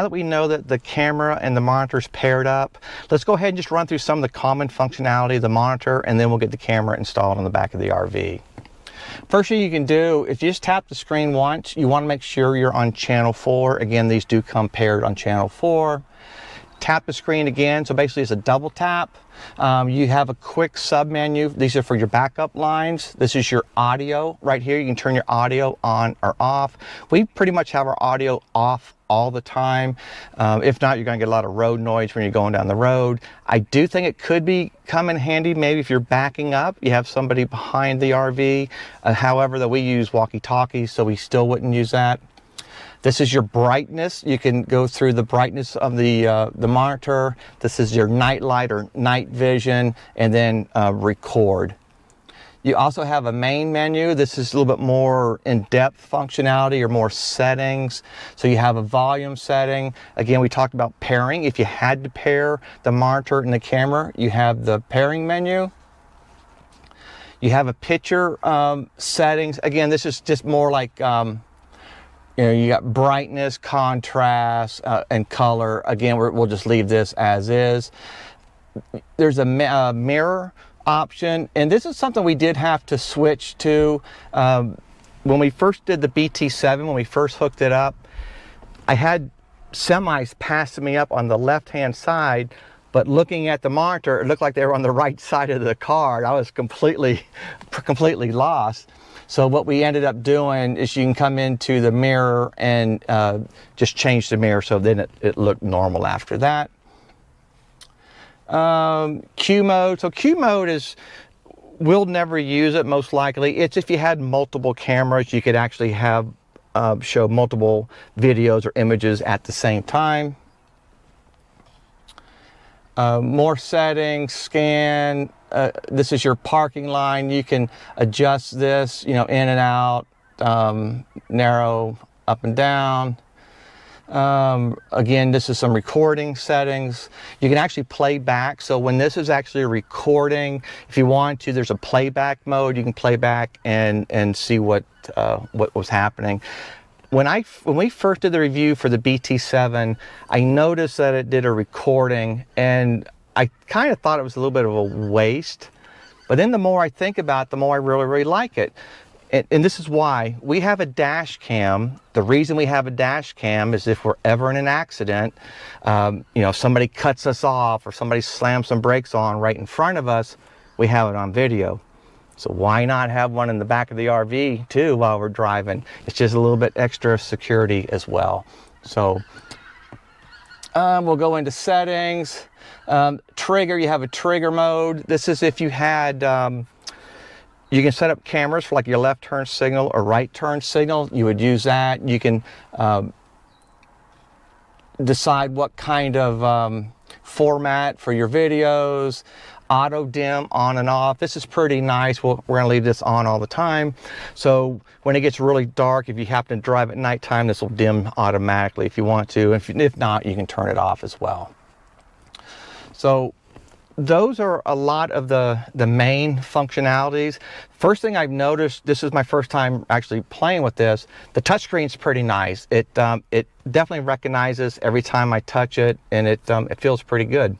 Now that we know that the camera and the monitor is paired up, let's go ahead and just run through some of the common functionality of the monitor, and then we'll get the camera installed on the back of the RV. First thing you can do, if you just tap the screen once, you want to make sure you're on channel 4. Again, these do come paired on channel 4. Tap the screen again, so basically it's a double tap. You have a quick sub menu. These are for your backup lines. This is your audio right here. You can turn your audio on or off. We pretty much have our audio off all the time. If not, you're going to get a lot of road noise when you're going down the road. I do think it could come in handy maybe if you're backing up, you have somebody behind the RV. However, that we use walkie-talkies, so we still wouldn't use that. This is your brightness. You can go through the brightness of the monitor. This is your night light or night vision, and then record. You also have a main menu. This is a little bit more in-depth functionality or more settings. So you have a volume setting. Again, we talked about pairing. If you had to pair the monitor and the camera, you have the pairing menu. You have a picture settings. Again, this is just more like you got brightness, contrast, and color. Again, we'll just leave this as is. There's a mirror option, and this is something we did have to switch to. When we first did the BT7, when we first hooked it up, I had semis passing me up on the left-hand side, but looking at the monitor, it looked like they were on the right side of the car. I was completely lost. So what we ended up doing is you can come into the mirror and just change the mirror, so then it looked normal after that. Q mode. So Q mode is, we'll never use it most likely. It's if you had multiple cameras, you could actually have show multiple videos or images at the same time. More settings, scan. This is your parking line. You can adjust this, in and out, narrow, up and down. Again, this is some recording settings. You can actually play back. So when this is actually recording, if you want to, there's a playback mode. You can play back and see what was happening. When we first did the review for the BT7, I noticed that it did a recording, and I kind of thought it was a little bit of a waste. But then the more I think about it, the more I really like it. And this is why we have a dash cam. The reason we have a dash cam is if we're ever in an accident, somebody cuts us off or somebody slams some brakes on right in front of us, we have it on video. So why not have one in the back of the RV too while we're driving? It's just a little bit extra security as well. So we'll go into settings. Trigger, you have a trigger mode. This is if you had, you can set up cameras for like your left turn signal or right turn signal. You would use that. You can decide what kind of format for your videos. Auto dim on and off. This is pretty nice. We're going to leave this on all the time. So when it gets really dark, if you happen to drive at nighttime, this will dim automatically if you want to. If not, you can turn it off as well. So those are a lot of the main functionalities. First thing I've noticed, this is my first time actually playing with this, the touchscreen's pretty nice. It definitely recognizes every time I touch it, and it feels pretty good.